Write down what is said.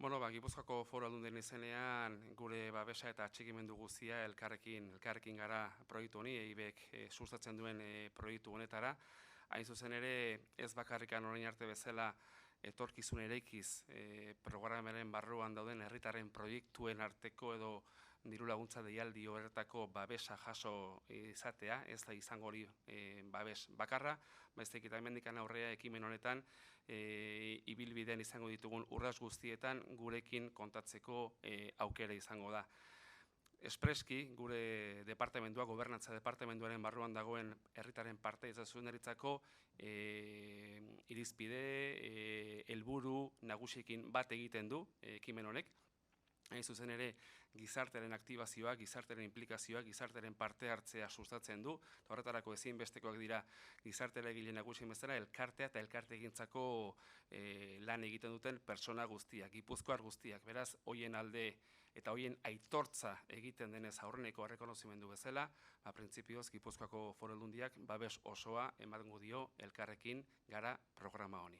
Gipuzkoako Foru Aldundiaren izenean gure babesa eta atxikimendu guztia elkarrekin gara proiektu honi, EIBek sustatzen duen proiektu honetara. Hain zuzen ere, ez bakarrikan orain arte bezala etorkizun eraikiz programaren barruan dauden herritarren proiektuen arteko edo diru laguntza deialdi horretako babesa jaso izatea, ez da izango hori babes bakarra, baizik eta hemendikan aurrea ekimen honetan ibilbidean izango ditugun urrats guztietan gurekin kontatzeko aukera izango da. Espreski, gure departamentua, gobernantza departamentuaren barruan dagoen herritaren parte izazuneritzako irizpide, helburu nagusiekin bat egiten du ekimen honek. Hain zuzen ere, gizartearen aktibazioa, gizartearen implikazioa, gizartearen parte hartzea sustatzen du. Horretarako ezinbestekoak dira gizartera egile nagusien bezala, elkartea eta elkartegintzako lan egiten duten pertsona guztiak, gipuzkoar guztiak. Beraz, hoien alde eta hoien aitortza egiten denez aurreneko errekonozimendu bezala, printzipioz, Gipuzkoako Foru Aldundiak babes osoa emango dio elkarrekin gara programa honi.